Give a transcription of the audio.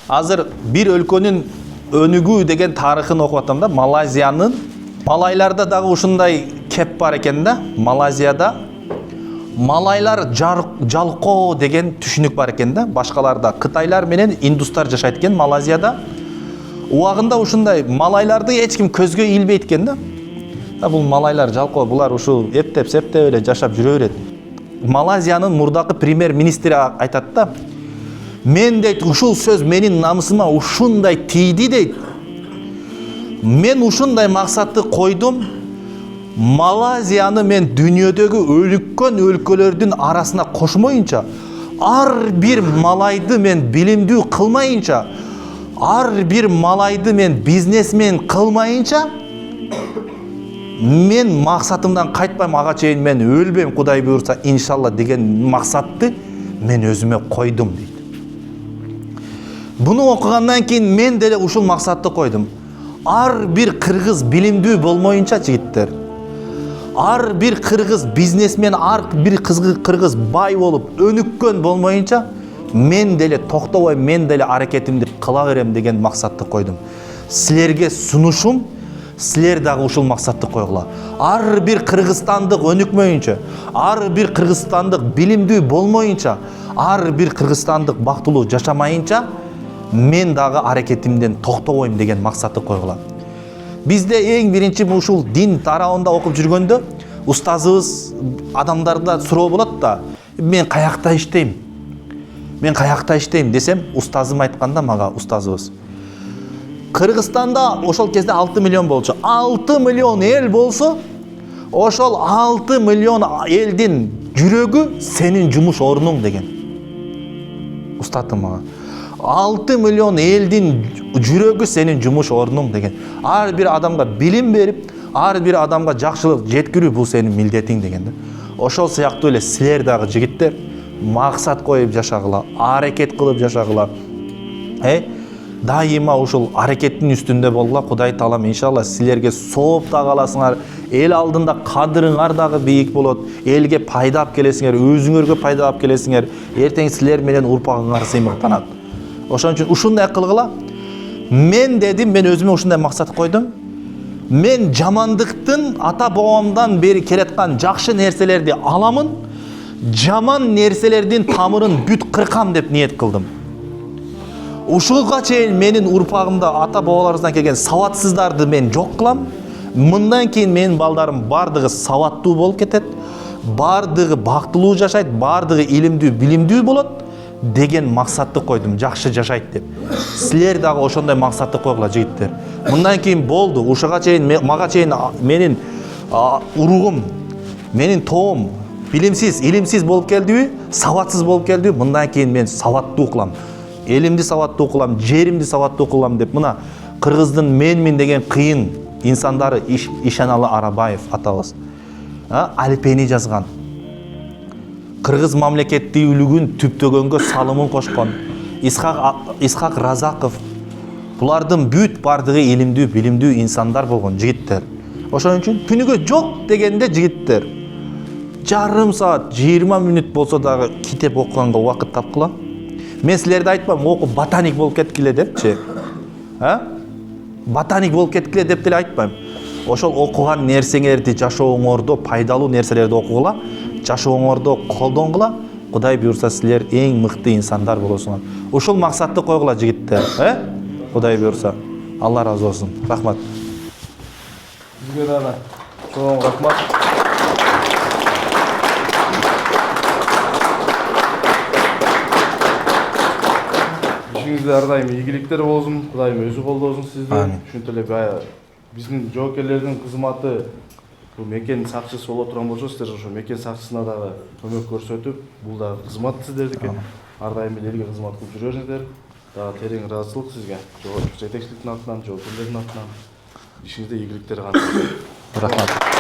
Азыр бир өлкөнүн өнүгүү деген тарыхын окуп атам да. Малайларда дагы ушундай кеп бар экен да. Малайзияда малайлар жалкоо деген түшүнүк бар экен да. Башкаларда кытайлар менен индустар жашайт экен Малайзияда. Убагында ушундай малайларды эч ким көзгө илбейт экен да. Бул малайлар жалкоо, булар ушул эптеп эле жашап жүрө берет. Малайзиянын мурдакы премьер-министри айтат да. Мен дейт ушул сөз менин намысыма ушундай тийди дейт. Мен ушундай максатты койдум. Малайзияны мен дүйнөдөгү өнүккөн өлкөлөрдүн арасына кошмоюнча, ар бир малайды мен билимдүү кылмайынча, ар бир малайды мен бизнесмен кылмайынча, мен максатымдан кайтпайм, ага чейин мен өлбөйм, Кудай буйрса, иншалла деген максатты мен өзүмө койдум дейт. Буну окугандан кийин мен деле ушул максатты койдум. Ар бир кыргыз билимдүү болмоюнча жигиттер, ар бир кыргыз бизнесмен, ар бир кыргыз бай болуп өнүккөн болмоюнча, мен деле токтобойм, мен деле аракетимди кыла берем деген максатты койдум. Силерге сунушум, силер дагы ушул максатты койгула. Ар бир кыргызстандык өнүкмөйүнчө, ар бир кыргызстандык билимдүү болмоюнча, ар бир кыргызстандык бактылуу жашамайынча, мен дагы аракетимден токтобойм деген максатты койгула. Бизде эң биринчи ушул дин тарабында окуп жүргөндө устазыбыз адамдарда суроо болот да, мен каякта иштейм? Мен каякта иштейм десем, устазым айтканда мага, устазыбыз, Кыргызстанда ошол кезде 6 миллион болчу. 6 миллион эл болсо, ошол 6 миллион элдин жүрөгү сенин жумуш орнуң деген. Устатым мага. 6 миллион элдин жүрөгү сенин жумуш орнуң деген. Ар бир адамга билим берип, ар бир адамга жакшылык жеткирүү бул сенин милдетиң деген да. Ошол сыяктуу эле силер дагы жигиттер максат коюп жашагыла, аракет кылып жашагыла. Дайыма ушул аракеттин үстүндө болгула. Кудай таалам иншалла силерге сооп да каласыңар, эл алдында кадырыңар дагы бийик болот, элге пайда алып келесиңер, өзүңөргө пайда алып келесиңер, эртең силер менен урпагыңар сыймыктанат. Ошон үчүн ушундай кылгыла. Мен дедим, мен өзүмө ушундай максат койдум. Мен жамандыктын ата бабамдан бери келаткан жакшы нерселерди аламын, жаман нерселердин тамырын бүт кыркам деп ниет кылдым. Ушуга чейин менин урпагымда ата бабаларыбыздан келген саватсыздарды мен жок кылам. Мындан кийин менин балдарым бардыгы саваттуу болуп кетет, бардыгы бактылуу жашайт, бардыгы илимдүү, билимдүү болот деген максатты койдум, жакшы жашайт деп. Силер дагы ошондой максатты койгула жигиттер. Мындан кийин болду, ушуга чейин мага чейин менин уругум, менин тоом билимсиз, илимсиз болуп келдиби, саватсыз болуп келдиби, мындан кийин мен саваттуу кылам. Элимди саваттуу кылам, жеримди саваттуу кылам деп мына Кыргыздын менмин деген кыйын инсандары Ишаналы Арабаев атабыз алипени жазган. Кыргыз мамлекеттүүлүгүн түптөгөнгө салымын кошкон Исхак Разаков. Булардын бүт бардыгы илимдүү, билимдүү инсандар болгон жигиттер. Ошон үчүн күнүгө жок дегенде жигиттер жарым саат, 20 мүнөт болсо дагы китеп окуганга убакыт тапкыла. Мен силерде айтпам, окуп ботаник болуп кеткиле депчи. Ботаник болуп кеткиле деп деле айтпайм. Ошол окуган нерсеңерди жашооңордо пайдалуу нерселерди окугула, жашооңордо колдонгула. Кудай буйрса силер эң мыкты инсандар болосуңар. Ошол максатты койгула жигиттер, Кудай буйрса. Алла разы болсун. Рахмат. Сизге дагы чоң рахмат. Ишиңизде ар дайым ийгиликтер болсун, Кудайым өзү колдосун сизди. Ушинтип эле биздин жоокерлердин кызматы бул мекен сакчысы боло турган болсо, сиздер ошо мекен сакчысына дагы көмөк көрсөтүп, бул дагы кызмат сиздердики. Ар дайым элге кызмат кылып жүрө бериңиздер. Дагы терең ыраазычылык сизге. Жетекчиликтин атынан, жоокерлердин атынан. Ишиңизде ийгиликтер кантты. Рахмат.